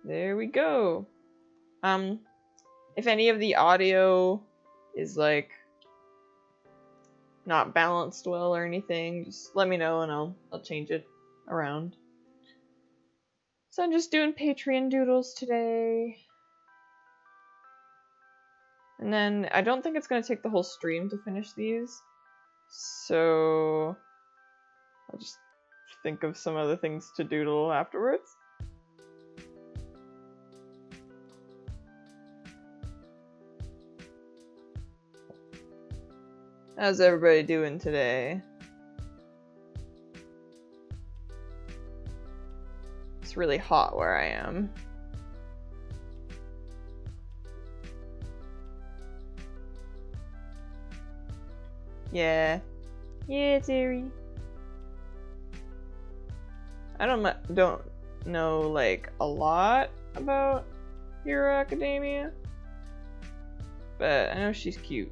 There we go. If any of the audio is like not balanced well or anything, just let me know and I'll change it around. So I'm just doing Patreon doodles today. And then I don't think it's going to take the whole stream to finish these. So I'll just think of some other things to doodle afterwards. How's everybody doing today? It's really hot where I am. Yeah. Yeah, Terry. I don't know like a lot about Hero Academia, but I know she's cute.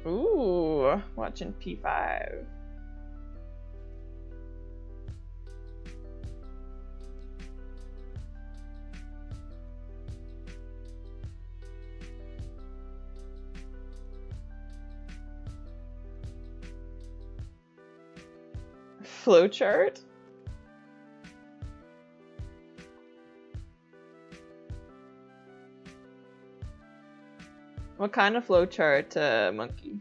Ooh, watching P5. Flowchart? What kind of flowchart, Monkey?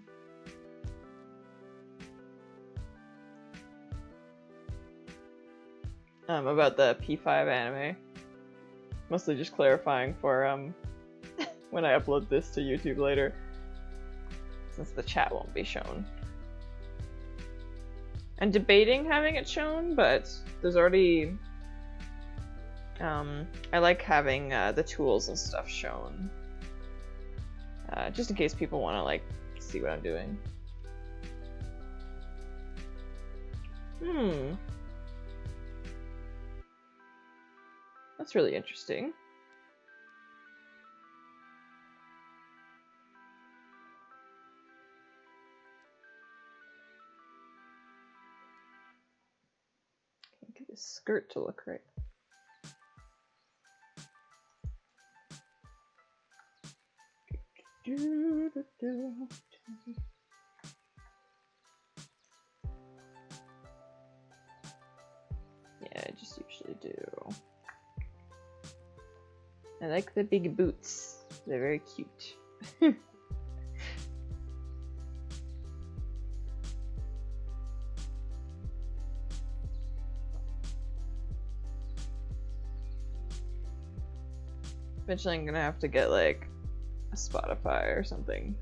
About the P5 anime. Mostly just clarifying for when I upload this to YouTube later, since the chat won't be shown. I'm debating having it shown, but there's already I like having the tools and stuff shown, just in case people want to like see what I'm doing. That's really interesting. Can't get this skirt to look right. Yeah, I just usually do. I like the big boots. They're very cute. Eventually I'm gonna have to get like a Spotify or something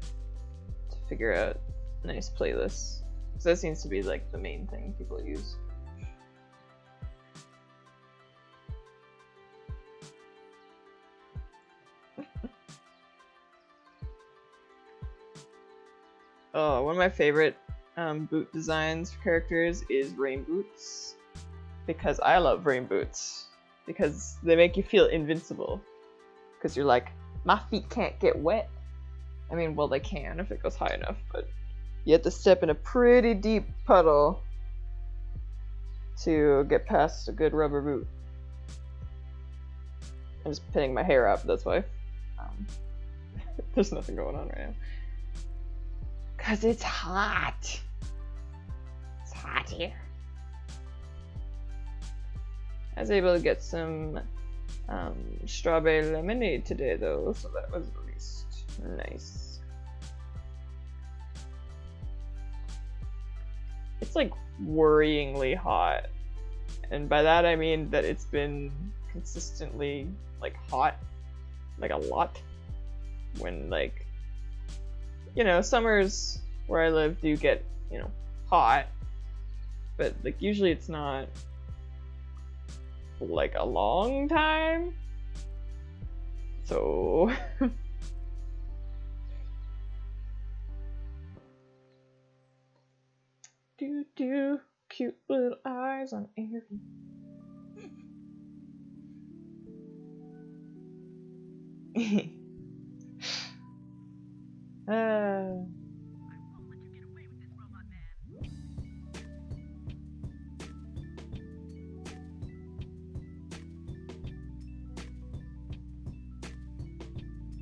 to figure out nice playlists. Because that seems to be like the main thing people use. Oh, one of my favorite boot designs for characters is rain boots. Because I love rain boots. Because they make you feel invincible. Because you're like, my feet can't get wet. I mean, well, they can if it goes high enough, but you have to step in a pretty deep puddle to get past a good rubber boot. I'm just pinning my hair up, that's why. There's nothing going on right now. Because it's hot. It's hot here. I was able to get some strawberry lemonade today, though, so that was at least nice. It's like worryingly hot, and by that I mean that it's been consistently like hot, like a lot. When like, you know, summers where I live do get, you know, hot, but like usually it's not like a long time. So do cute little eyes on Airy.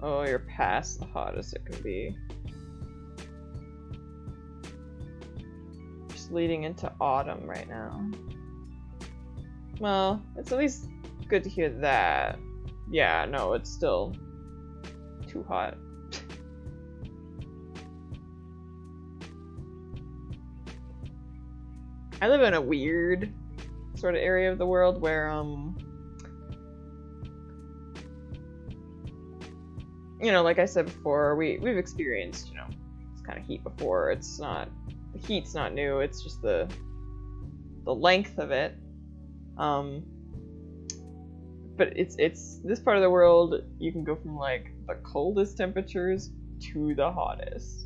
Oh, you're past the hottest it can be. Just leading into autumn right now. Well, it's at least good to hear that. Yeah, no, it's still too hot. I live in a weird sort of area of the world where, you know, like I said before, we've experienced, you know, this kind of heat before. It's not, the heat's not new, it's just the length of it. But it's this part of the world, you can go from like the coldest temperatures to the hottest.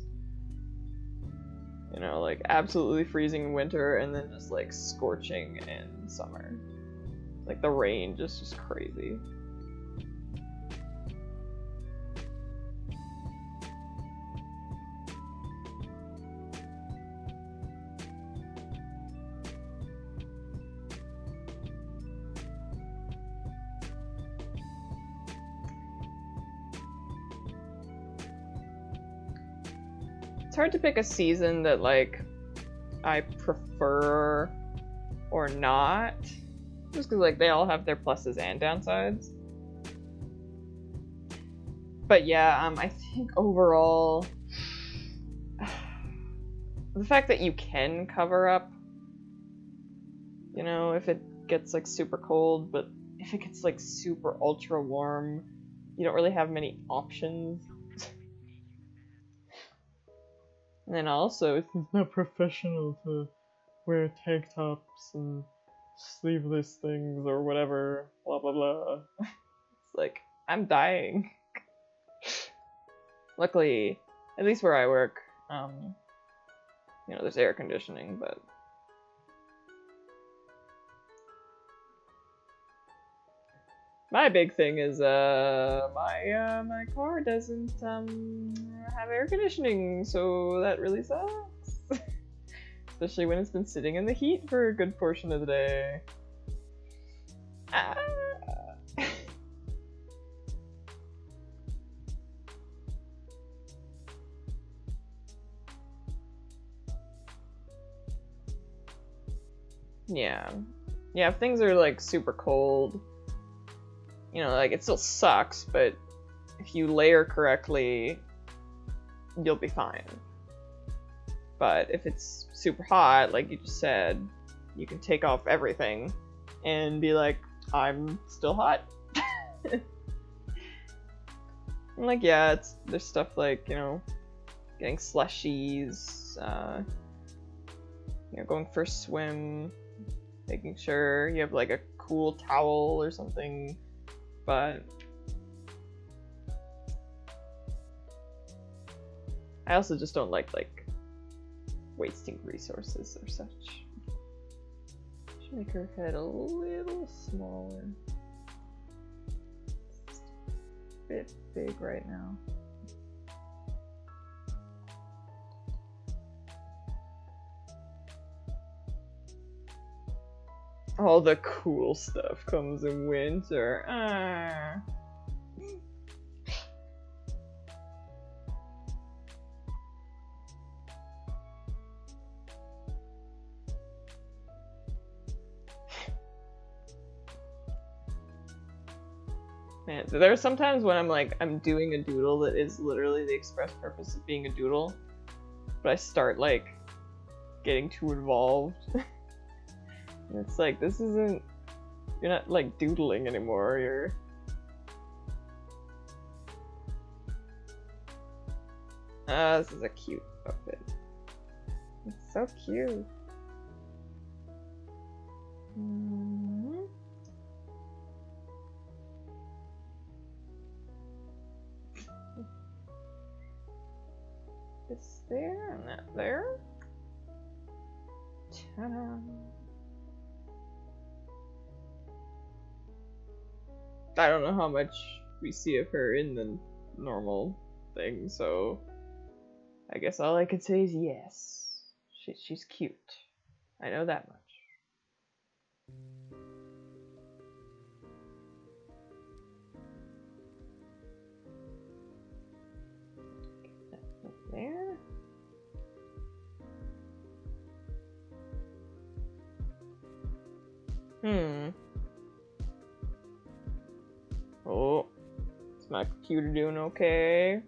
You know, like absolutely freezing in winter and then just like scorching in summer. Like the range is just crazy. It's hard to pick a season that like I prefer or not, just because like they all have their pluses and downsides. But yeah, I think overall, the fact that you can cover up, you know, if it gets like super cold, but if it gets like super ultra warm, you don't really have many options. And then also, it's not professional to wear tank tops and sleeveless things or whatever, blah blah blah. It's like, I'm dying. Luckily, at least where I work, you know, there's air conditioning, but my big thing is my car doesn't have air conditioning, so that really sucks. Especially when it's been sitting in the heat for a good portion of the day. Ah. Yeah. Yeah, if things are like super cold, you know, like it still sucks, but if you layer correctly, you'll be fine. But if it's super hot, like you just said, you can take off everything and be like, I'm still hot. And like, yeah, there's stuff like, you know, getting slushies, you know, going for a swim, making sure you have like a cool towel or something, but I also just don't like wasting resources or such. Should make her head a little smaller. It's a bit big right now. All the cool stuff comes in winter. Ah. Man, so there are sometimes when I'm doing a doodle that is literally the express purpose of being a doodle, but I start like getting too involved. And it's like, this isn't, you're not like doodling anymore, you're this is a cute outfit. It's so cute. This there and that there. Ta-da. I don't know how much we see of her in the normal thing, so I guess all I could say is yes. She's cute. I know that much. Hmm. Oh, is my computer doing okay?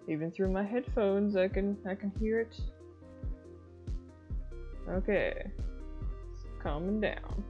Even through my headphones, I can hear it. Okay, it's calming down.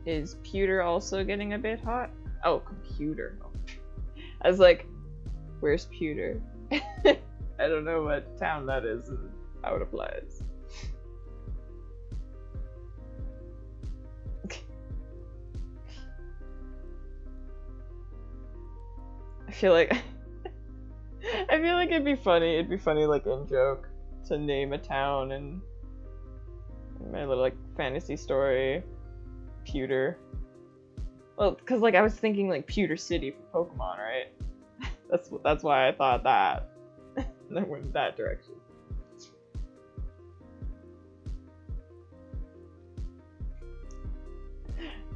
Is pewter also getting a bit hot? Oh, computer. Oh. I was like, where's pewter? I don't know what town that is and how it applies. I feel like it'd be funny. It'd be funny, like in joke, to name a town in my little like fantasy story. Pewter. Well, because like I was thinking like Pewter City for Pokemon, right? That's why I thought that. And I went in that direction.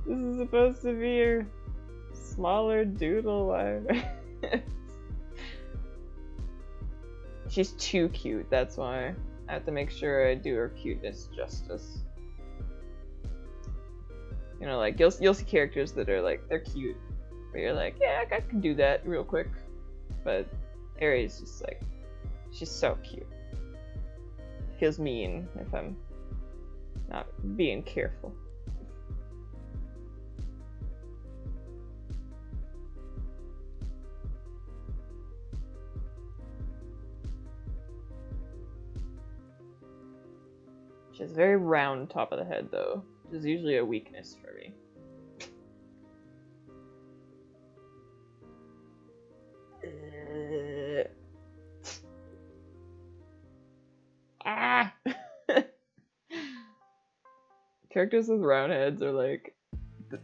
This is supposed to be a smaller doodle. She's too cute, that's why. I have to make sure I do her cuteness justice. You know, like, you'll see characters that are like, they're cute. But you're like, yeah, I can do that real quick. But Aries just like, she's so cute. Feels mean if I'm not being careful. She has a very round top of the head, though, which is usually a weakness for me. Ah! Characters with round heads are like...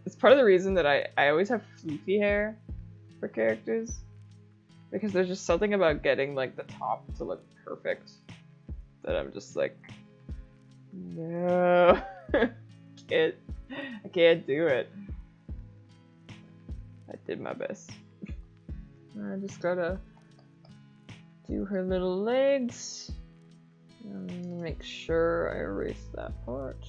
It's part of the reason that I always have floofy hair for characters. Because there's just something about getting like the top to look perfect that I'm just like... No, I can't do it. I did my best. I just gotta do her little legs and make sure I erase that part.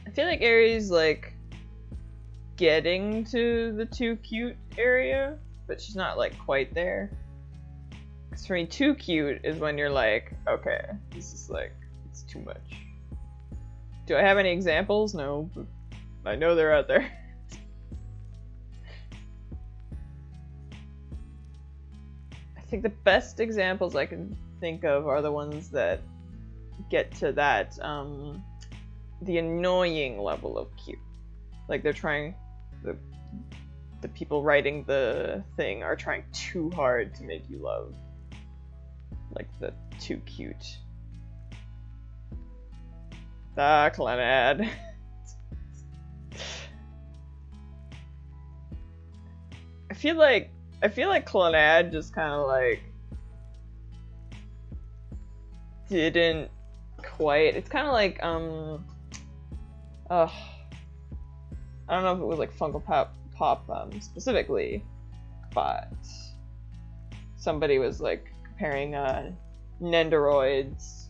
I feel like Aries like getting to the too cute area, but she's not like quite there. Because for me, too cute is when you're like, okay, this is like, it's too much. Do I have any examples? No, but I know they're out there. I think the best examples I can think of are the ones that get to that, the annoying level of cute. Like they're trying, the people writing the thing are trying too hard to make you love. Like the too cute. Ah, Clanad. I feel like Clanad just kind of like didn't quite. It's kind of like I don't know if it was like Funko Pop specifically, but somebody was like comparing Nendoroids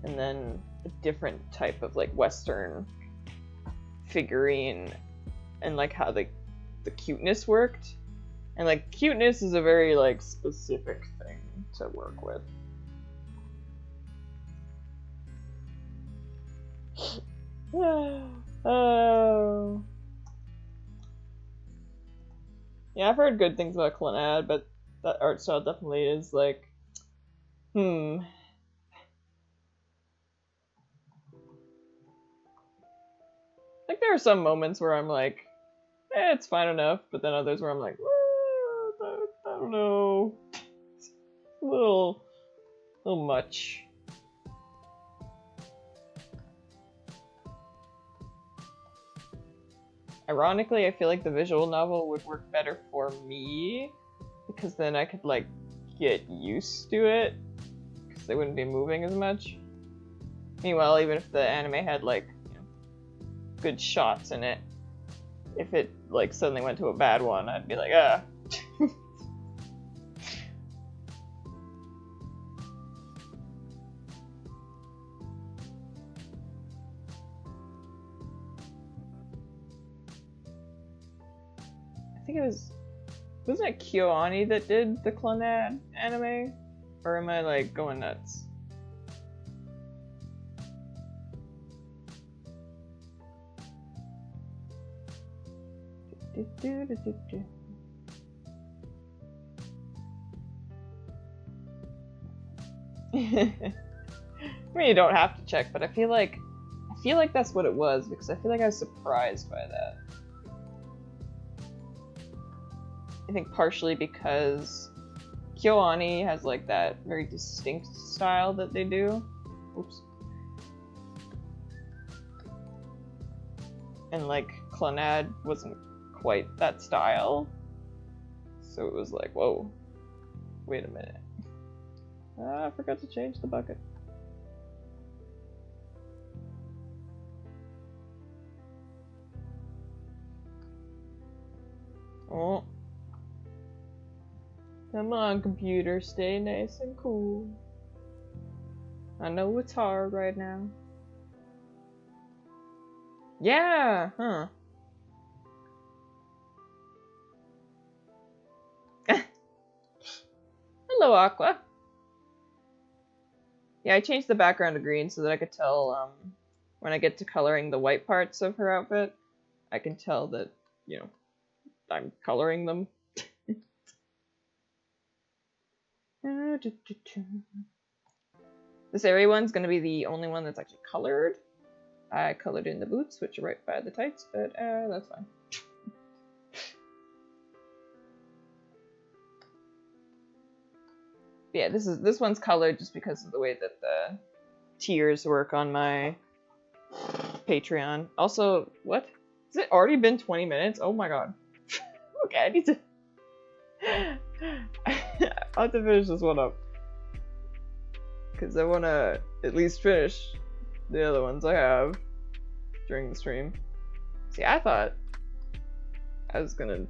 and then a different type of like Western figurine and like how the cuteness worked. And like cuteness is a very like specific thing to work with. Oh. Yeah, I've heard good things about Clanad, but that art style definitely is like, Like, there are some moments where I'm like, it's fine enough, but then others where I'm like, I don't know. It's a little much. Ironically, I feel like the visual novel would work better for me, because then I could, like, get used to it, because they wouldn't be moving as much. Meanwhile, even if the anime had, like, you know, good shots in it, if it, like, suddenly went to a bad one, I'd be like, ah. I think it wasn't it KyoAni that did the Clannad anime? Or am I, like, going nuts? I mean, you don't have to check, but I feel like that's what it was, because I feel like I was surprised by that. I think partially because KyoAni has, like, that very distinct style that they do. Oops. And, like, Clannad wasn't quite that style. So it was like, whoa, wait a minute. I forgot to change the bucket. Oh. Come on, computer, stay nice and cool. I know it's hard right now. Yeah, huh. Hello, Aqua. Yeah, I changed the background to green so that I could tell, when I get to coloring the white parts of her outfit, I can tell that, you know, I'm coloring them. This area one's gonna be the only one that's actually colored. I colored in the boots, which are right by the tights, but that's fine. Yeah, this one's colored just because of the way that the tiers work on my Patreon. Also, what? Has it already been 20 minutes? Oh my god. Okay, I need to... I'll have to finish this one up. Because I want to at least finish the other ones I have during the stream. See, I thought I was gonna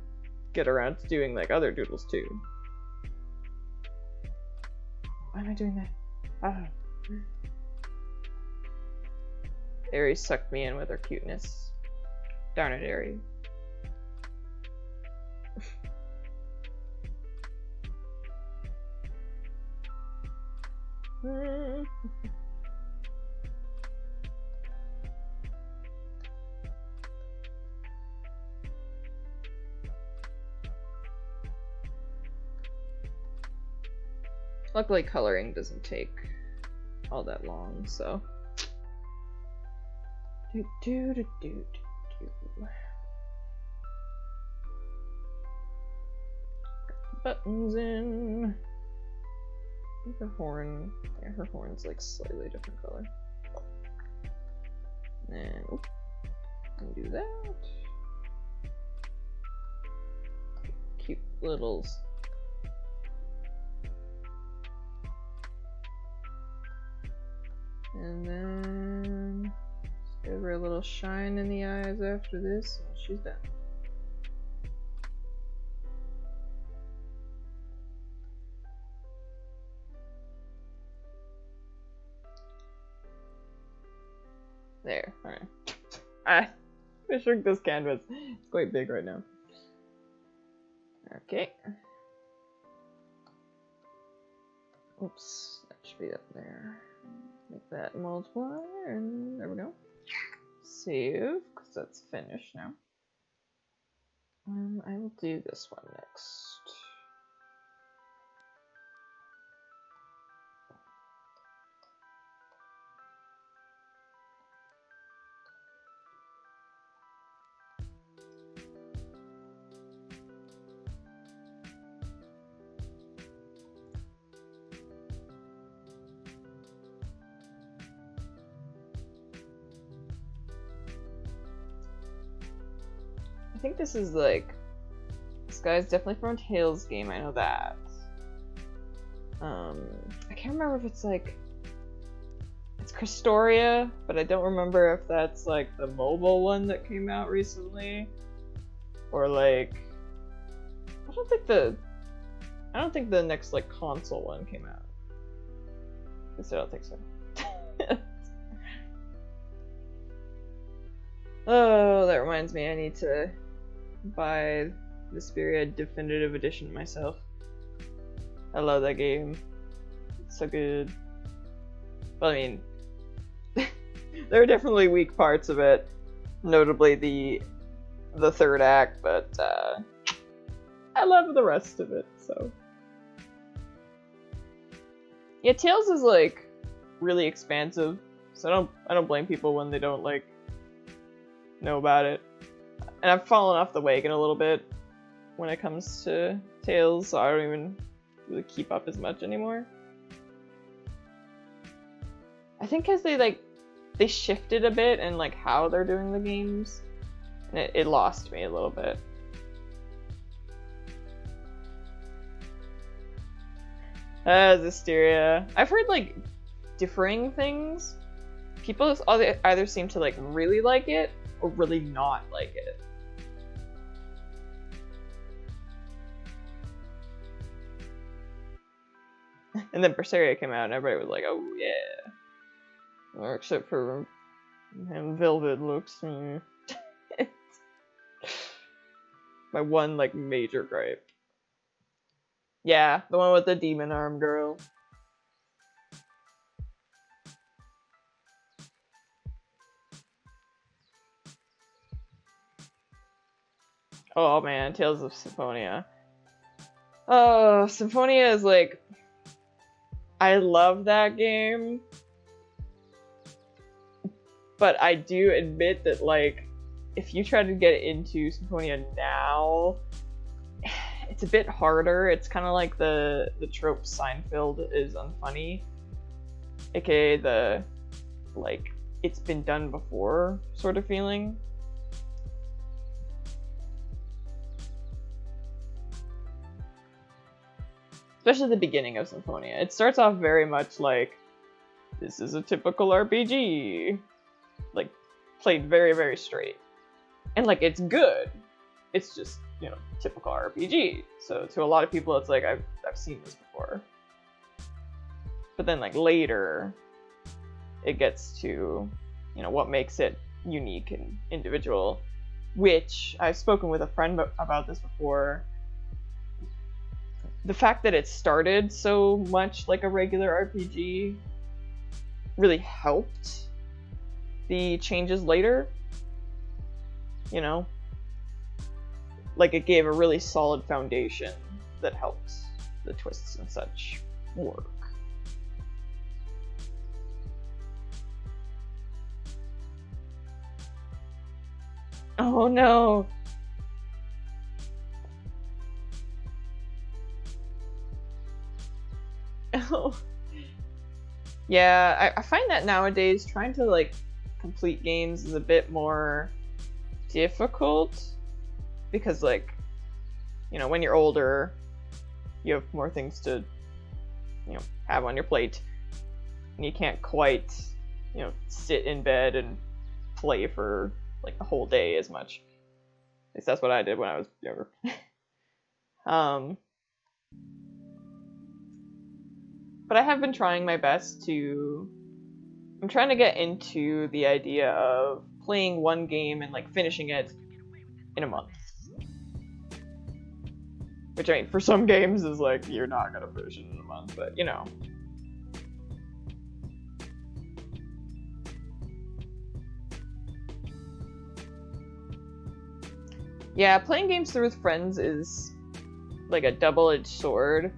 get around to doing, like, other doodles too. Why am I doing that? Ah. Aerie sucked me in with her cuteness. Darn it, Aerie. Luckily, coloring doesn't take all that long, so. Buttons in. I think her horn, yeah, her horn's like slightly different color. And oop, undo that. Cute littles. And then just give her a little shine in the eyes after this, and she's done. There, alright. I shrunk this canvas. It's quite big right now. Okay. Oops, that should be up there. Make that multiply, and there we go. Save, because that's finished now. I will do this one next. think this is like, this guy's definitely from a Tales game, I know that. I can't remember if it's like, it's Christoria, but I don't remember if that's like the mobile one that came out recently, or like, I don't think the next like console one came out. I guess I don't think so. Oh, that reminds me, I need to buy the Vesperia Definitive Edition myself. I love that game. It's so good. Well, I mean, there are definitely weak parts of it, notably the third act, but I love the rest of it, so. Yeah, Tales is like really expansive, so I don't blame people when they don't like know about it. And I've fallen off the wagon a little bit when it comes to Tales, so I don't even really keep up as much anymore. I think because they shifted a bit in like how they're doing the games, and it lost me a little bit. Zisteria. I've heard like differing things. People either seem to like really like it or really not like it. And then Berseria came out and everybody was like, oh yeah. Or except for him, Velvet looks. My one like major gripe. Yeah, the one with the demon arm girl. Oh man, Tales of Symphonia. Oh, Symphonia is like, I love that game, but I do admit that like, if you try to get into Symphonia now, it's a bit harder. It's kind of like the trope Seinfeld is unfunny, aka the like it's been done before sort of feeling. Especially the beginning of Symphonia. It starts off very much like, this is a typical RPG. Like, played very, very straight. And like, it's good. It's just, you know, typical RPG. So to a lot of people, it's like, I've seen this before. But then like later, it gets to, you know, what makes it unique and individual. Which, I've spoken with a friend about this before. The fact that it started so much like a regular RPG really helped the changes later. You know? Like it gave a really solid foundation that helped the twists and such work. Oh no! Oh. Yeah, I find that nowadays trying to like complete games is a bit more difficult because like, you know, when you're older, you have more things to, you know, have on your plate and you can't quite, you know, sit in bed and play for like the whole day as much. At least that's what I did when I was younger. But I have been trying my best to... I'm trying to get into the idea of playing one game and like finishing it in a month. Which, I mean, for some games is like, you're not gonna finish it in a month, but you know. Yeah, playing games through with friends is like a double-edged sword.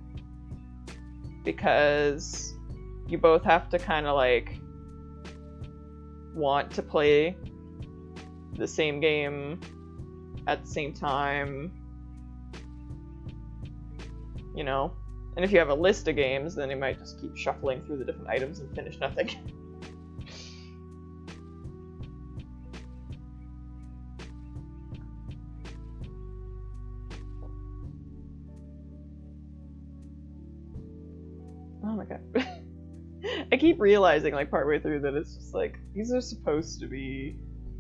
Because you both have to kind of like want to play the same game at the same time, you know? And if you have a list of games, then you might just keep shuffling through the different items and finish nothing. Okay. I keep realizing, like, partway through that it's just like, these are supposed to be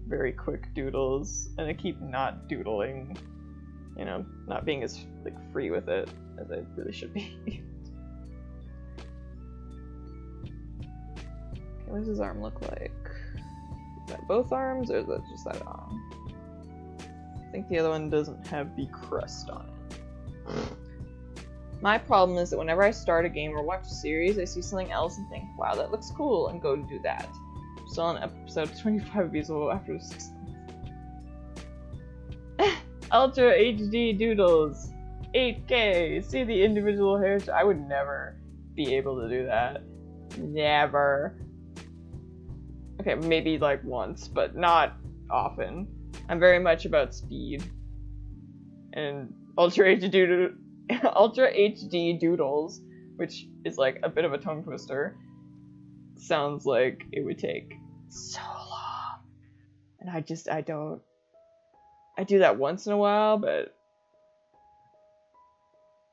very quick doodles, and I keep not doodling, you know, not being as, like, free with it as I really should be. Okay, what does his arm look like? Is that both arms, or is that just that arm? I think the other one doesn't have the crest on it. My problem is that whenever I start a game or watch a series, I see something else and think, wow, that looks cool, and go to do that. Still on episode 25 of Beelzebub after the 6th month. Ultra HD Doodles! 8K! See the individual hair? I would never be able to do that. Never. Okay, maybe like once, but not often. I'm very much about speed. And Ultra HD Doodles, which is like a bit of a tongue twister, sounds like it would take so long. And I do that once in a while, but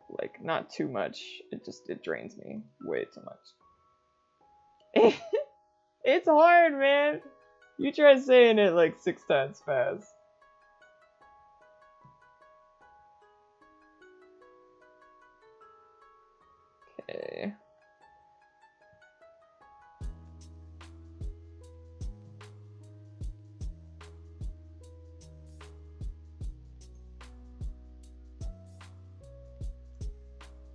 like not too much. It drains me way too much. It's hard, man. You try saying it like 6 times fast. Okay.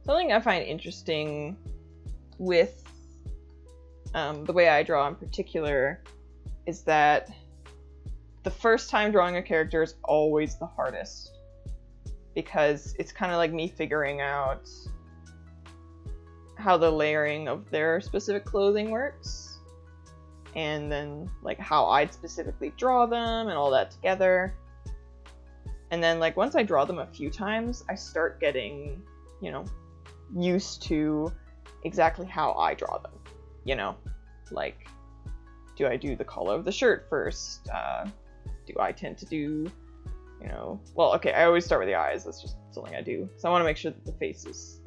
Something I find interesting with the way I draw in particular is that the first time drawing a character is always the hardest, because it's kind of like me figuring out how the layering of their specific clothing works, and then like how I'd specifically draw them and all that together. And then like once I draw them a few times, I start getting, you know, used to exactly how I draw them, you know, like, do I do the collar of the shirt first? Do I tend to do, you know, well, okay, I always start with the eyes. That's just something I do. So I want to make sure that the face is,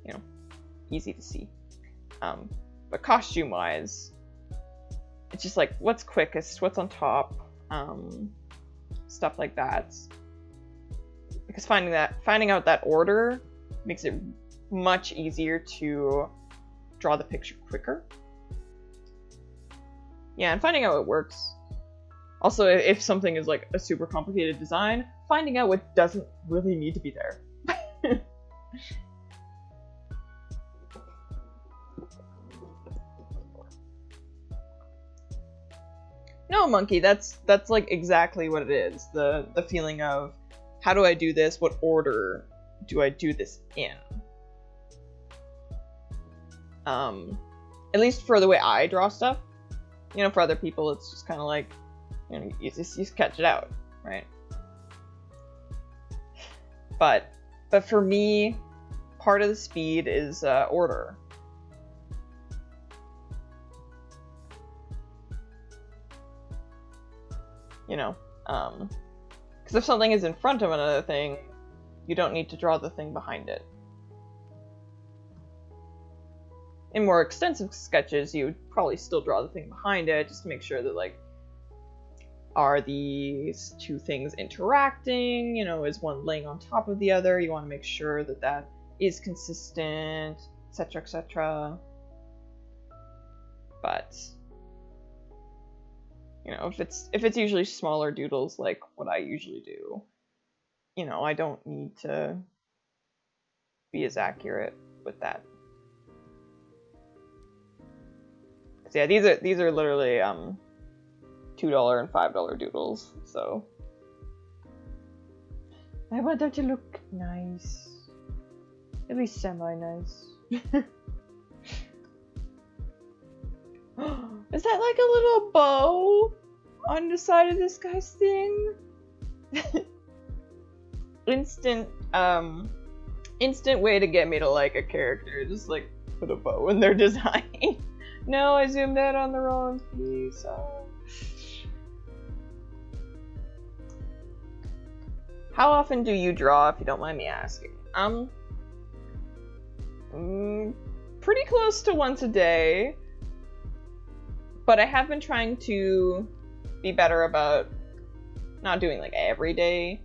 you know, easy to see. But costume-wise, it's just like, what's quickest, what's on top, stuff like that. Because finding out that order makes it much easier to draw the picture quicker. Yeah, and finding out what works. Also, if something is like a super complicated design, finding out what doesn't really need to be there. No, Monkey, that's like exactly what it is. The feeling of, how do I do this? What order do I do this in? At least for the way I draw stuff. You know, for other people, it's just kind of like, you know, you just sketch it out, right? But for me, part of the speed is order. You know, because if something is in front of another thing, you don't need to draw the thing behind it. In more extensive sketches, you would probably still draw the thing behind it, just to make sure that, like, are these two things interacting? You know, is one laying on top of the other? You want to make sure that that is consistent, etc., etc. But, you know, if it's usually smaller doodles like what I usually do, you know, I don't need to be as accurate with that. So yeah, these are literally $2 and $5 doodles, so I want them to look nice. At least semi-nice. Is that like a little bow on the side of this guy's thing? Instant way to get me to like a character, just like put a bow in their design. No, I zoomed out on the wrong piece. Oh. How often do you draw, if you don't mind me asking? pretty close to once a day, but I have been trying to be better about not doing like every day.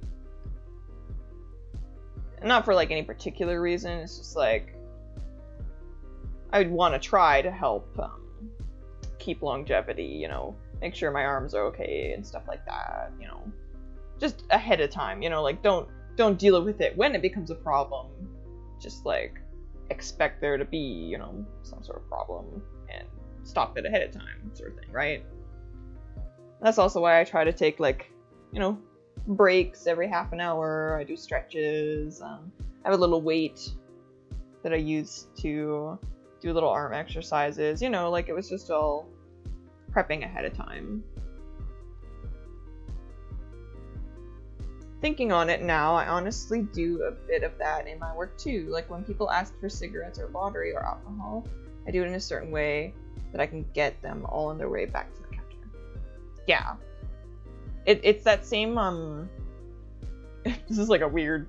Not for like any particular reason, it's just like I would want to try to help keep longevity, you know, make sure my arms are okay and stuff like that, you know, just ahead of time, you know, like don't deal with it when it becomes a problem, just like expect there to be, you know, some sort of problem and stop it ahead of time, sort of thing, right? That's also why I try to take like, you know, breaks every half an hour. I do stretches. I have a little weight that I use to do little arm exercises, you know, like it was just all prepping ahead of time. Thinking on it now, I honestly do a bit of that in my work too. Like when people ask for cigarettes or lottery or alcohol, I do it in a certain way that I can get them all on their way back to the counter. Yeah. It's that same, this is like a weird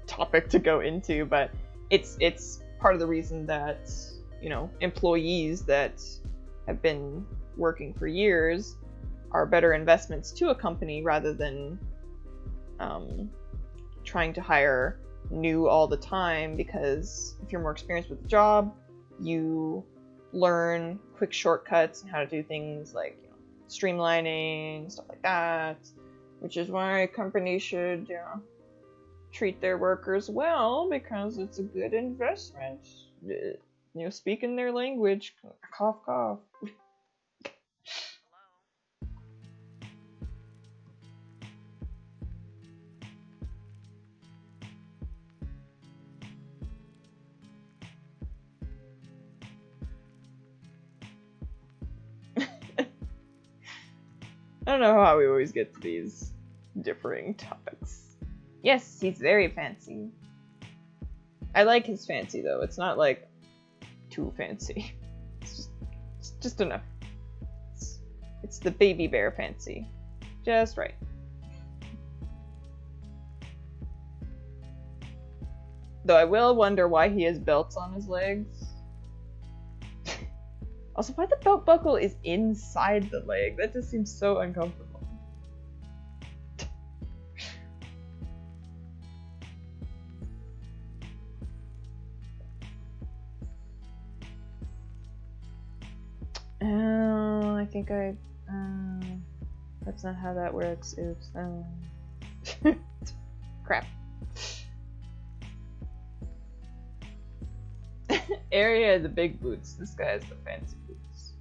topic to go into, but it's part of the reason that, you know, employees that have been working for years are better investments to a company rather than trying to hire new all the time, because if you're more experienced with the job, you learn quick shortcuts and how to do things like, you know, streamlining, stuff like that, which is why companies should, you know, treat their workers well, because it's a good investment. You know, speak in their language. Cough, cough. I don't know how we always get to these differing topics. Yes, he's very fancy. I like his fancy though. It's not like too fancy. It's just enough. It's the baby bear fancy. Just right. Though I will wonder why he has belts on his legs. Also, why the belt buckle is inside the leg? That just seems so uncomfortable. Oh, I think that's not how that works. Oops. Crap. Area has the big boots. This guy has the fancy boots.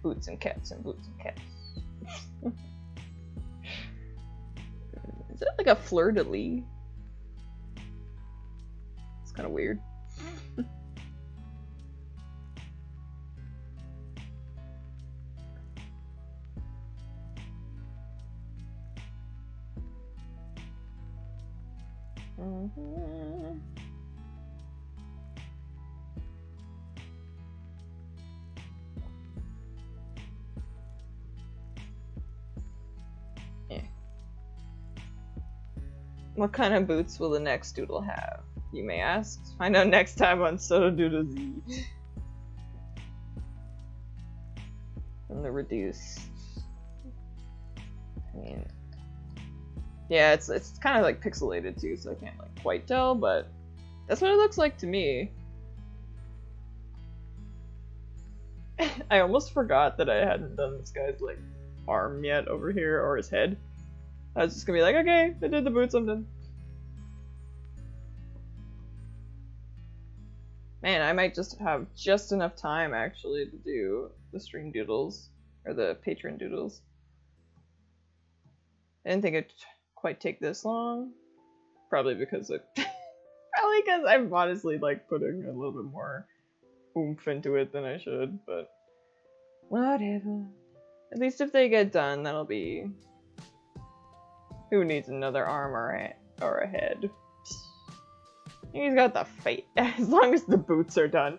Boots and cats and boots and cats. Is that like a fleur-de-lis? It's kind of weird. Yeah. What kind of boots will the next doodle have? You may ask. Find out next time on Soto Doodle Z. And the reduced. I mean, yeah, it's kind of like pixelated too, so I can't like quite tell, but that's what it looks like to me. I almost forgot that I hadn't done this guy's like arm yet over here, or his head. I was just gonna be like, okay, I did the boots, I'm done. Man, I might just have just enough time actually to do the stream doodles, or the patron doodles. I didn't think it'd quite take this long. Probably because I'm honestly like putting a little bit more oomph into it than I should, but whatever. At least if they get done, that'll be... Who needs another arm or a head? He's got the fate, as long as the boots are done.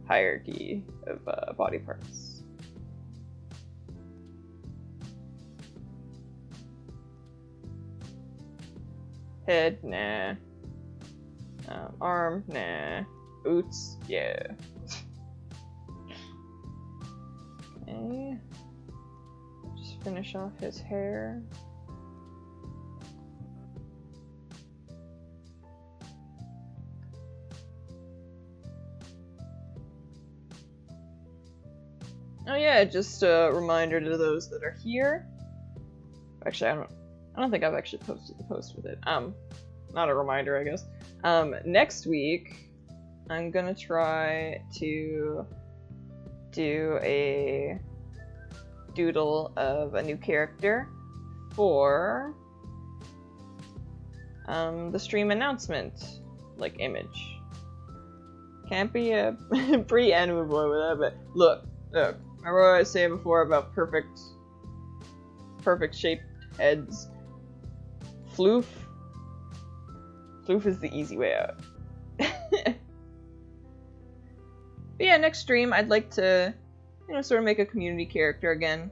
Hierarchy of body parts. Head, nah. Arm, nah. Boots, yeah. Okay. Just finish off his hair. Oh yeah, just a reminder to those that are here. Actually, I don't think I've actually posted the post with it. Not a reminder, I guess. Next week, I'm gonna try to do a doodle of a new character for the stream announcement, like, image. Can't be a pre-anime boy with that, but look, remember what I was saying before about perfect shaped heads? Floof is the easy way out. But yeah, next stream I'd like to, sort of make a community character again.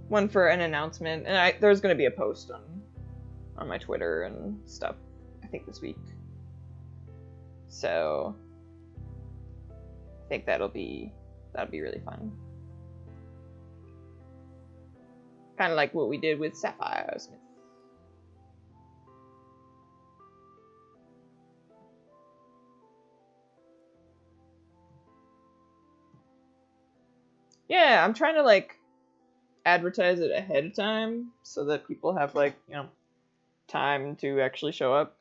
One for an announcement, and there's gonna be a post on my Twitter and stuff, I think this week. So I think that'll be really fun. Kind of like what we did with Sapphire Smith. Yeah, I'm trying to like advertise it ahead of time so that people have like, time to actually show up.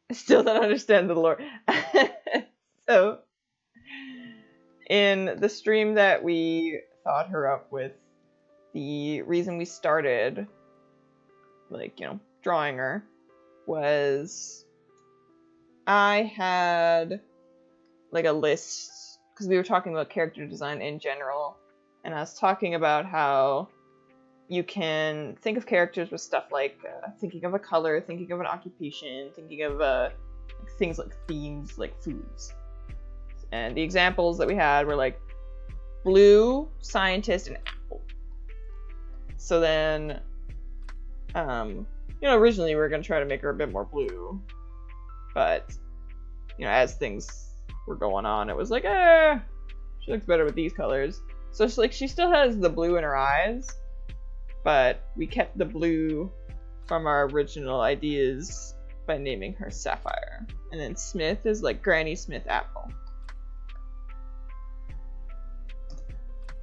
I still don't understand the lore. So, in the stream that we thought her up with, the reason we started, like, drawing her was I had like a list, because we were talking about character design in general, and I was talking about how you can think of characters with stuff like thinking of a color, thinking of an occupation, thinking of things like themes, like foods. And the examples that we had were like blue, scientist, and apple. So then, originally we were going to try to make her a bit more blue, but, as things were going on, it was like, she looks better with these colors. So she still has the blue in her eyes, but we kept the blue from our original ideas by naming her Sapphire. And then Smith is like Granny Smith Apple.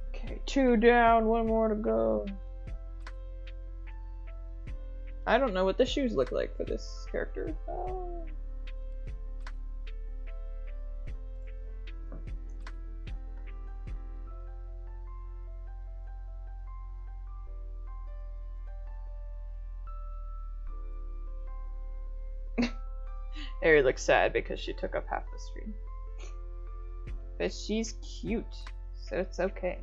Okay, 2 down, 1 more to go. I don't know what the shoes look like for this character. Oh. Ari looks sad because she took up half the screen. But she's cute, so it's okay.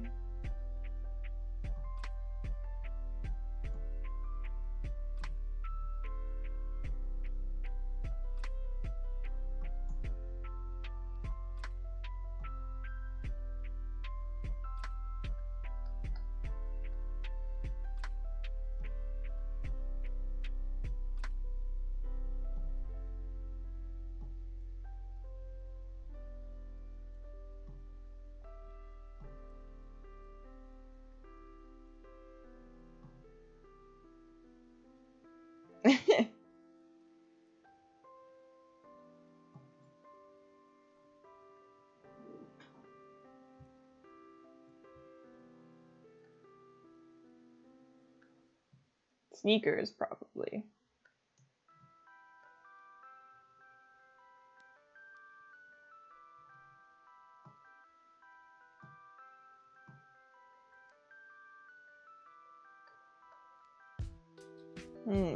Sneakers, probably.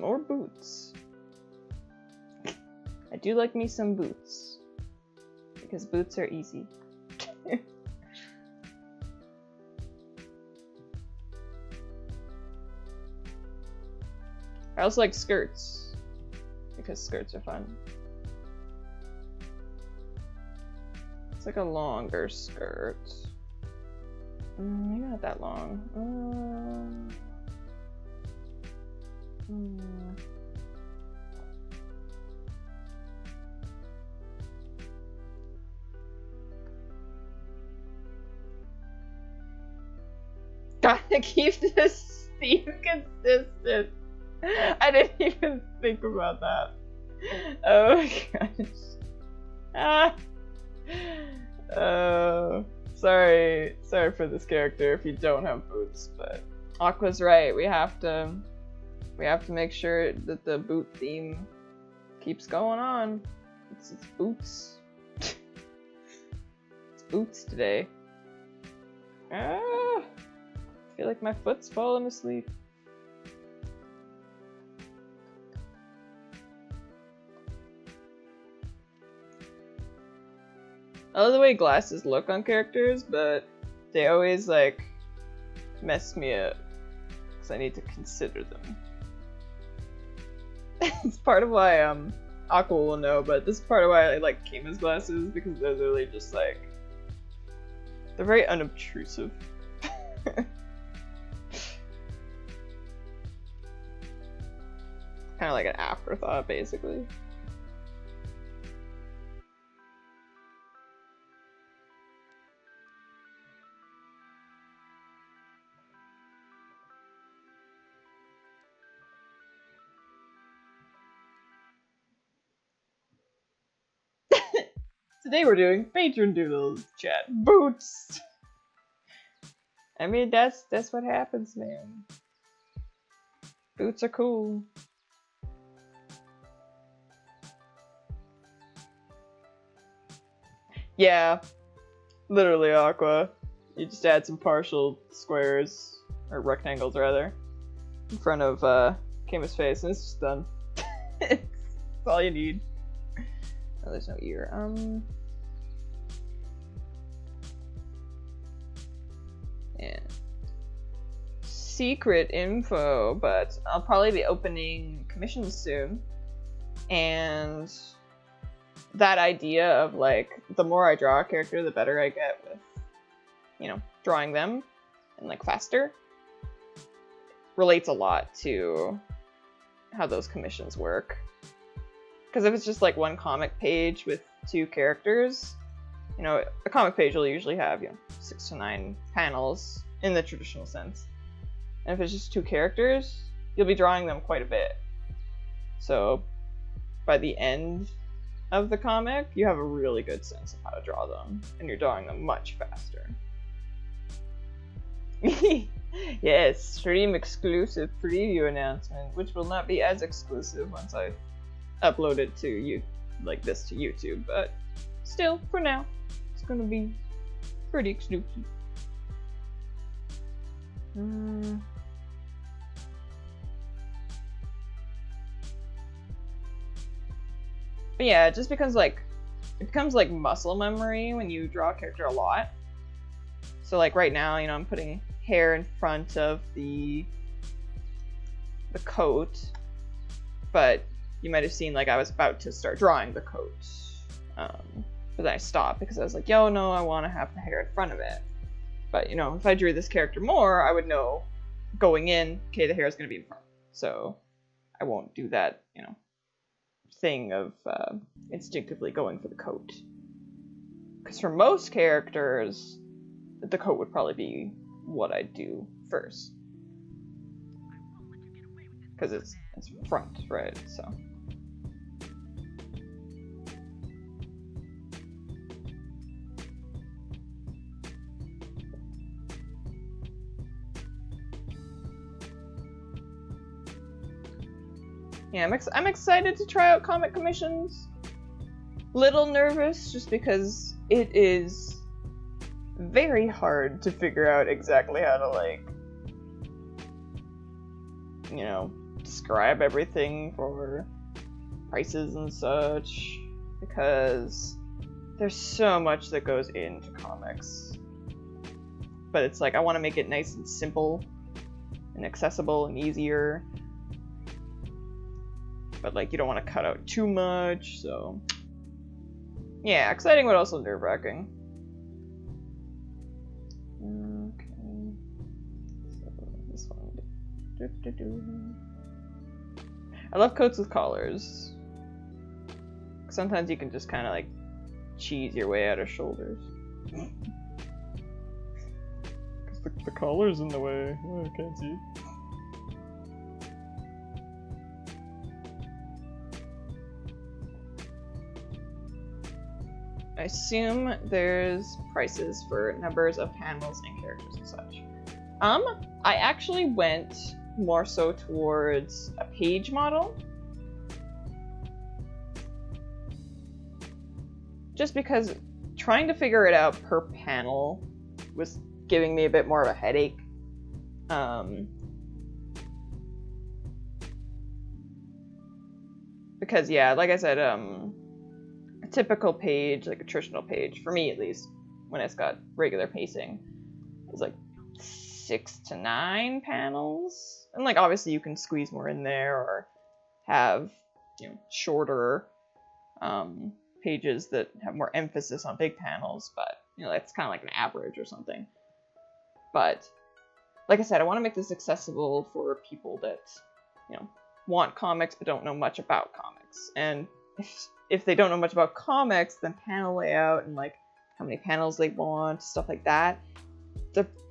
Or boots. I do like me some boots, because boots are easy. I also like skirts, because skirts are fun. It's like a longer skirt. Maybe not that long. Gotta keep this theme consistent. I didn't even think about that. Oh my gosh. Ah. Sorry for this character if you don't have boots, but Aqua's right. We have to make sure that the boot theme keeps going on. It's boots. It's boots today. I feel like my foot's falling asleep. I love the way glasses look on characters, but they always like mess me up because I need to consider them. It's part of why Aqua will know, but this is part of why I like Kima's glasses, because they're literally just like, they're very unobtrusive. Kind of like an afterthought, basically. Today we're doing patron doodles, chat. Boots! I mean, that's what happens, man. Boots are cool. Yeah, literally Aqua. You just add some partial squares, or rectangles rather, in front of Kima's face, and it's just done. It's all you need. Oh, there's no ear. Yeah. Secret info, but I'll probably be opening commissions soon. And that idea of like, the more I draw a character, the better I get with, you know, drawing them and like faster, relates a lot to how those commissions work. Because if it's just like one comic page with 2 characters, you know, a comic page will usually have, you know, 6 to 9 panels in the traditional sense. And if it's just 2 characters, you'll be drawing them quite a bit. So by the end of the comic, you have a really good sense of how to draw them, and you're drawing them much faster. Yes, stream exclusive preview announcement, which will not be as exclusive once I upload it to like this to YouTube, but still, for now, it's gonna be pretty exclusive. But yeah, it just becomes like, muscle memory when you draw a character a lot. So like right now, you know, I'm putting hair in front of the coat, but you might have seen like I was about to start drawing the coat, but then I stopped because I was like, yo, no, I want to have the hair in front of it. But you know, if I drew this character more, I would know going in, okay, the hair is going to be in front. So I won't do that, you know, thing of instinctively going for the coat. Because for most characters, the coat would probably be what I do first. Because it's front, right? So. Yeah, I'm excited to try out comic commissions. Little nervous, just because it is very hard to figure out exactly how to, like, you know, describe everything for prices and such, because there's so much that goes into comics. But it's like, I want to make it nice and simple and accessible and easier. But like, you don't want to cut out too much, so yeah, exciting but also nerve-wracking. Okay, so this one. I love coats with collars. Sometimes you can just kind of like cheese your way out of shoulders. Because the The collar's in the way. Oh, I can't see. I assume there's prices for numbers of panels and characters and such. I actually went more so towards a page model. Just because trying to figure it out per panel was giving me a bit more of a headache. Because yeah, like I said, a typical page, like a traditional page, for me at least, when it's got regular pacing, is like 6 to 9 panels. And like obviously you can squeeze more in there or have, you know, shorter pages that have more emphasis on big panels, but you know, that's kind of like an average or something. But like I said, I want to make this accessible for people that, you know, want comics but don't know much about comics. And if they don't know much about comics, then panel layout and like how many panels they want, stuff like that,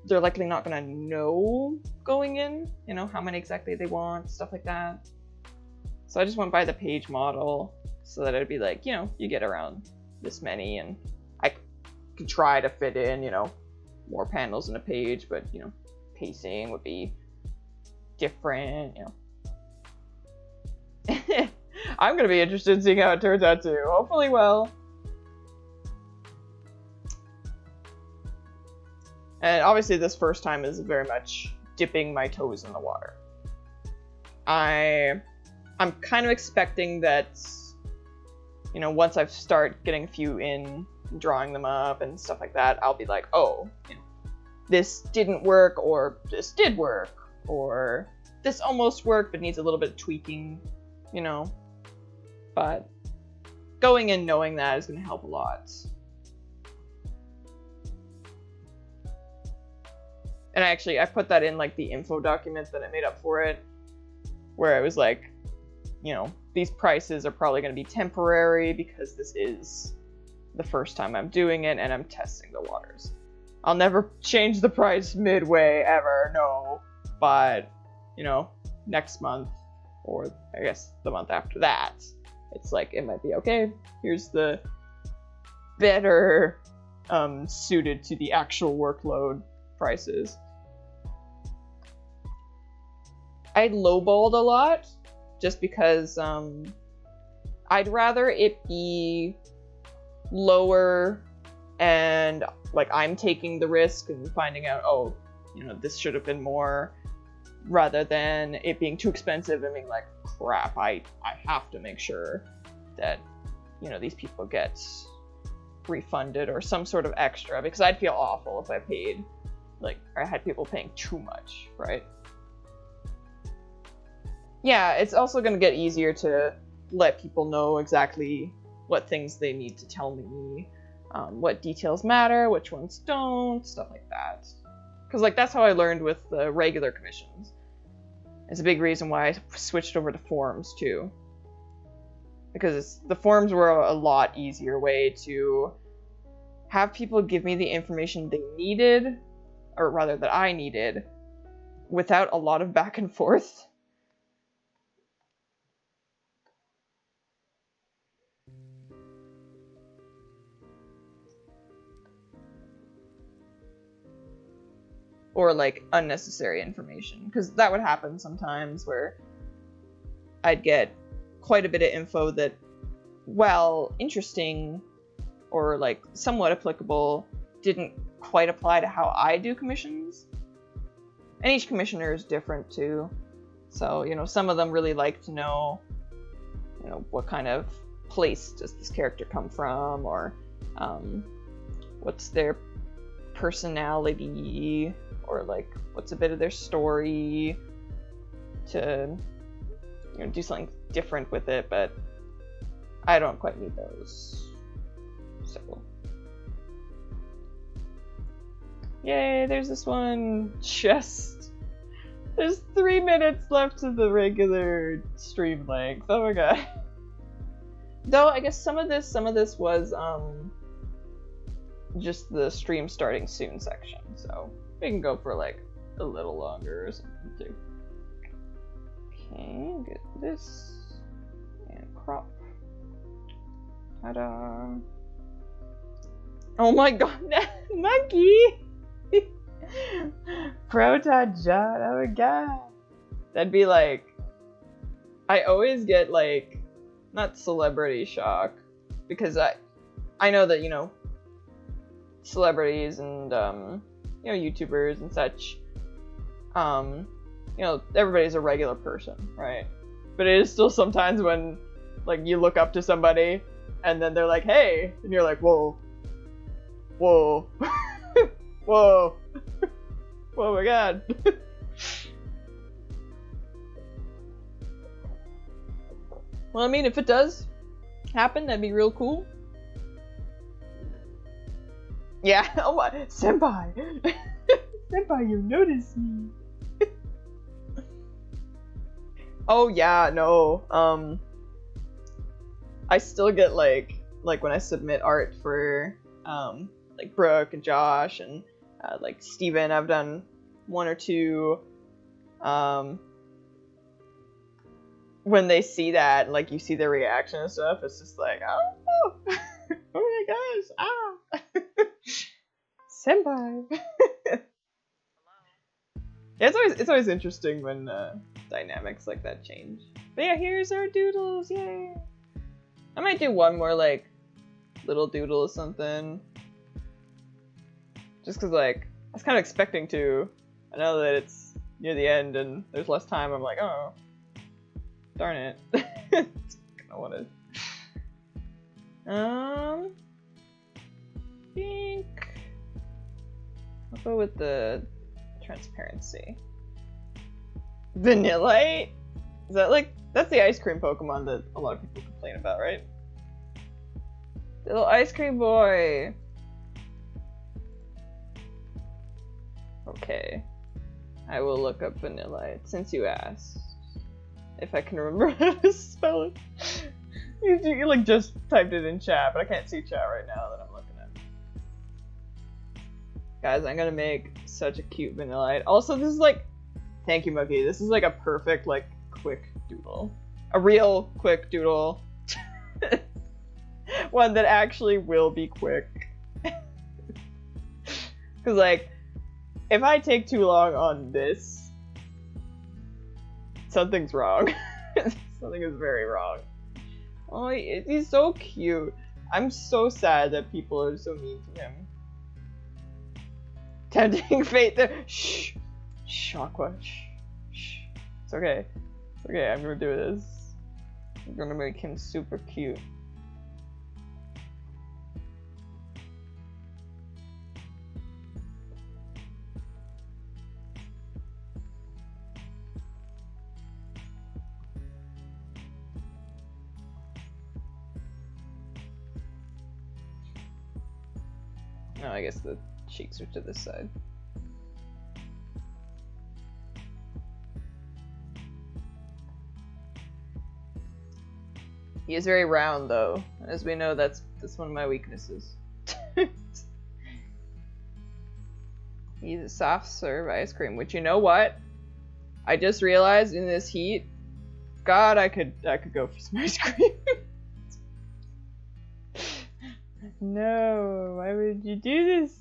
they're likely not going to know going in, you know, how many exactly they want, stuff like that. So I just went by the page model so that it'd be like, you know, you get around this many, and I could try to fit in, you know, more panels in a page, but, you know, pacing would be different, you know. I'm going to be interested in seeing how it turns out too. Hopefully well. And obviously this first time is very much dipping my toes in the water. I'm kind of expecting that, you know, once I start getting a few in, drawing them up and stuff like that, I'll be like, oh, you know, this didn't work, or this did work, or this almost worked but needs a little bit of tweaking, you know. But going in knowing that is going to help a lot. And I put that in like the info document that I made up for it, where I was like, you know, these prices are probably going to be temporary because this is the first time I'm doing it and I'm testing the waters. I'll never change the price midway ever, no. But, you know, next month, or I guess the month after that, it's like, it might be, okay, here's the better suited to the actual workload prices. I lowballed a lot just because I'd rather it be lower and like I'm taking the risk and finding out, oh, you know, this should have been more, rather than it being too expensive and being like, crap, I have to make sure that, you know, these people get refunded or some sort of extra, because I'd feel awful if I paid, like, or I had people paying too much, right? Yeah, it's also going to get easier to let people know exactly what things they need to tell me, what details matter, which ones don't, stuff like that. Because, like, that's how I learned with the regular commissions. It's a big reason why I switched over to forums, too. Because the forums were a lot easier way to have people give me the information they needed, or rather that I needed, without a lot of back and forth. Or like unnecessary information, because that would happen sometimes where I'd get quite a bit of info that, while interesting or like somewhat applicable, didn't quite apply to how I do commissions. And each commissioner is different too. So, you know, some of them really like to know, you know, what kind of place does this character come from, or what's their personality, or like what's a bit of their story, to, you know, do something different with it, but I don't quite need those. So yay, there's this one. There's 3 minutes left to the regular stream length. Oh my god. Though I guess some of this was just the stream starting soon section, so We can go for like a little longer or something too. Okay, get this and crop. Ta-da! Oh my god, monkey! Proton John, oh my god. That'd be like, I always get like, not celebrity shock, because I know that, you know, celebrities and, you know, YouTubers and such, you know, everybody's a regular person, right? But it is still sometimes when, like, you look up to somebody, and then they're like, hey, and you're like, whoa, whoa, whoa, oh my god. Well, I mean, if it does happen, that'd be real cool. Yeah, oh my, senpai! Senpai, you noticed me! Oh yeah, no, I still get like when I submit art for, like Brooke and Josh and, like Steven, I've done 1 or 2, when they see that, like you see their reaction and stuff, it's just like, oh, oh my gosh, ah, senpai. Yeah, it's always interesting when dynamics like that change. But yeah, here's our doodles, yay! I might do one more like little doodle or something, just cause like I was kind of expecting to. I know that it's near the end and there's less time. I'm like, oh, darn it. I want to. Think I'll go with the transparency. Vanillite? Is that like, that's the ice cream Pokemon that a lot of people complain about, right? The little ice cream boy. Okay. I will look up Vanillite since you asked. If I can remember how to spell it. You like just typed it in chat, but I can't see chat right now that I'm looking at. Guys, I'm gonna make such a cute Vanillite. Also, this is like, thank you, Monkey. This is like a perfect, like, quick doodle. A real quick doodle. One that actually will be quick. Cause like, if I take too long on this, something's wrong. Something is very wrong. Oh, he's so cute. I'm so sad that people are so mean to him. Tempting fate there. Shh. Shh, Aqua. Shh. Shh. It's okay. It's okay, I'm gonna do this. I'm gonna make him super cute. No, I guess the cheeks are to this side. He is very round, though. As we know, that's one of my weaknesses. He's a soft serve ice cream, which, you know what? I just realized in this heat, God, I could go for some ice cream. No, why would you do this?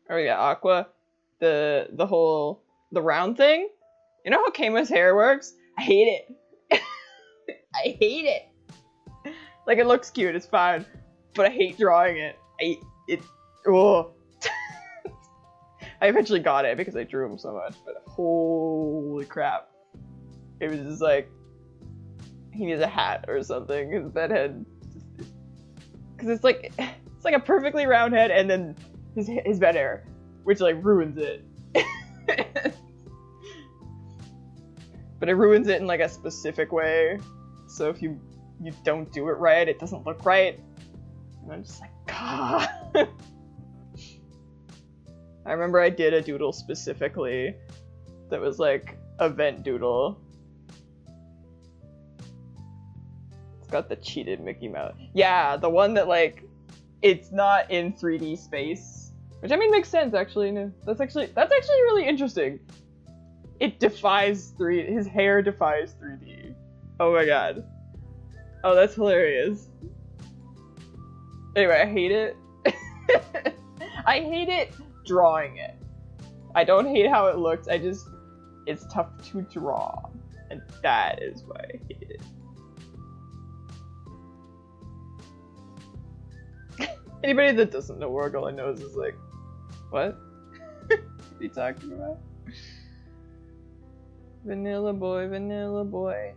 Oh yeah, Aqua, the round thing. You know how Kama's hair works? I hate it. I hate it. Like, it looks cute, it's fine, but I hate drawing it. Oh. I eventually got it because I drew him so much, but holy crap. It was just like, he needs a hat or something, his bed head. Because it's like a perfectly round head and then his bed hair, which like ruins it. But it ruins it in like a specific way. So if you don't do it right, it doesn't look right. And I'm just like, God. I remember I did a doodle specifically that was like a vent doodle. got the cheated Mickey Mouse. Yeah, the one that like it's not in 3D space, which I mean makes sense actually. No, that's actually really interesting. It defies 3D. His hair defies 3D. Oh my god. Oh, that's hilarious. Anyway, I hate it. I hate it drawing it. I don't hate how it looks. It's tough to draw, and that is why I hate it. Anybody that doesn't know World All I Knows is like, what? What are you talking about? Vanilla boy, vanilla boy.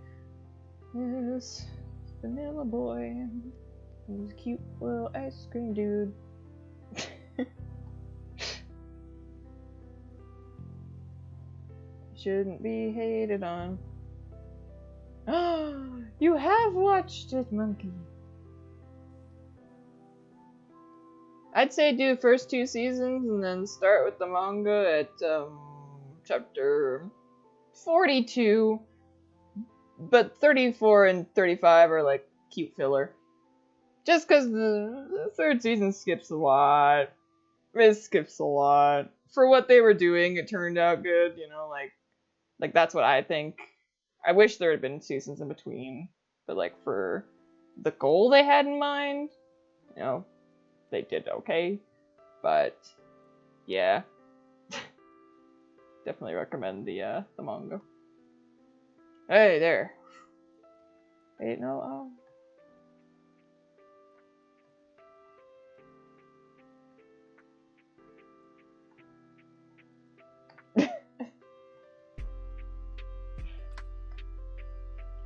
Yes, vanilla boy. He's a cute little ice cream dude. Shouldn't be hated on. You have watched it, monkey. I'd say do the first 2 seasons and then start with the manga at chapter 42. But 34 and 35 are like cute filler. Just because the 3rd season skips a lot. It skips a lot. For what they were doing, it turned out good, you know, like that's what I think. I wish there had been seasons in between, but like for the goal they had in mind, you know, they did okay. But yeah, definitely recommend the manga. Hey there. Wait, no. Oh.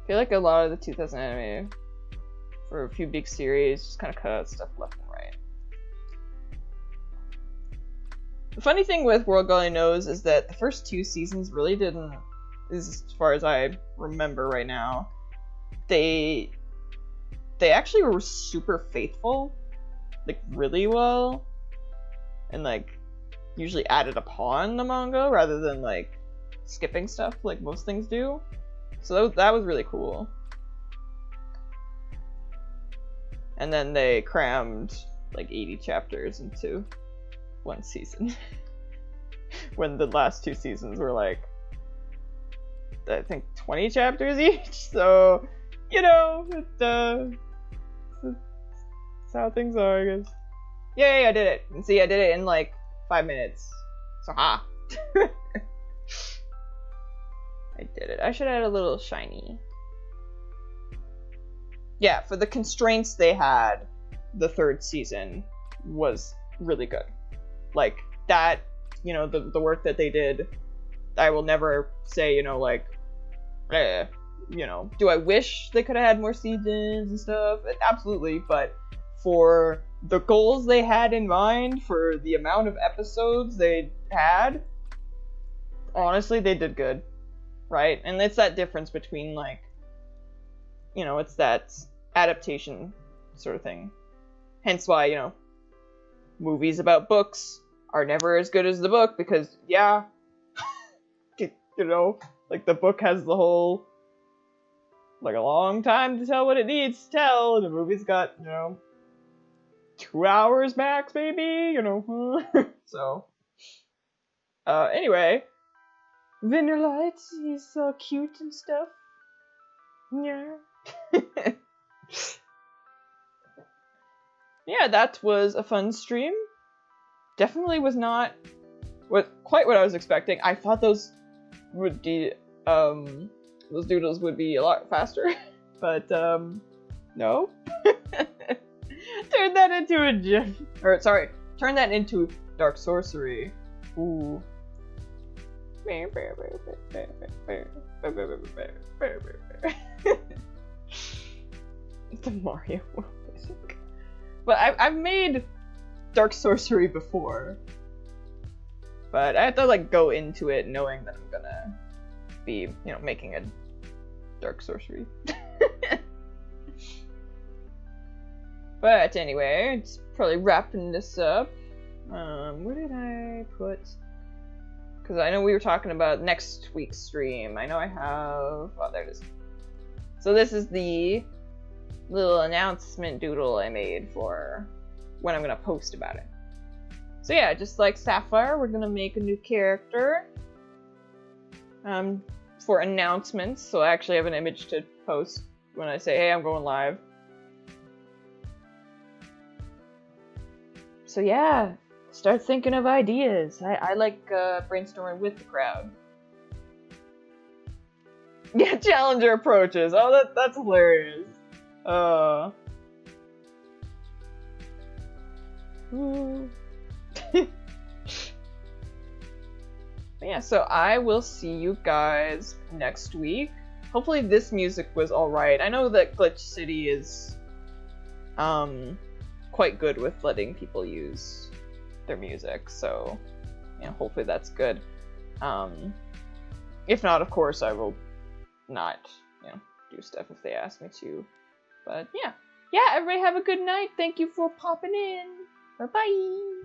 I feel like a lot of the 2000 anime, for a few big series, just kind of cut out stuff left and right. The funny thing with World Gully Knows is that the first 2 seasons really didn't, as far as I remember right now, they actually were super faithful, like really well, and like usually added upon the manga rather than like skipping stuff like most things do. So that was really cool. And then they crammed like 80 chapters into 1 season. When the last 2 seasons were like, I think 20 chapters each. So, you know, it's how things are, I guess. Yay, I did it. And see, I did it in like 5 minutes. So ha. I did it. I should add a little shiny. Yeah, for the constraints they had, the 3rd season was really good. Like, that, you know, the work that they did, I will never say, you know, like, you know, do I wish they could have had more seasons and stuff? Absolutely, but for the goals they had in mind, for the amount of episodes they had, honestly, they did good. Right? And it's that difference between, like, you know, it's that adaptation sort of thing. Hence why, you know, movies about books are never as good as the book because, yeah, you know, like, the book has the whole, like, a long time to tell what it needs to tell, and the movie's got, you know, 2 hours max, maybe, you know. So, anyway. Vanillite, he's so cute and stuff. Yeah. Yeah, that was a fun stream. Definitely was not quite what I was expecting. I thought those would be, those doodles would be a lot faster. But, no. Turn that into a GIF. Or, sorry, turn that into Dark Sorcery. Ooh. The Mario World music. But I've made Dark Sorcery before. But I have to like go into it knowing that I'm gonna be, you know, making a Dark Sorcery. But anyway, it's probably wrapping this up. Where did I put? Because I know we were talking about next week's stream. I know I have... Oh, there it is. So this is the little announcement doodle I made for when I'm gonna post about it. So yeah, just like Sapphire, we're gonna make a new character for announcements. So I actually have an image to post when I say, hey, I'm going live. So yeah, start thinking of ideas. I like brainstorming with the crowd. Yeah, challenger approaches. Oh, that's hilarious. Yeah, so I will see you guys next week. Hopefully this music was alright. I know that Glitch City is quite good with letting people use their music, so yeah, hopefully that's good. If not, of course, I will not, do stuff if they ask me to. But yeah. Yeah, everybody have a good night. Thank you for popping in. Bye-bye.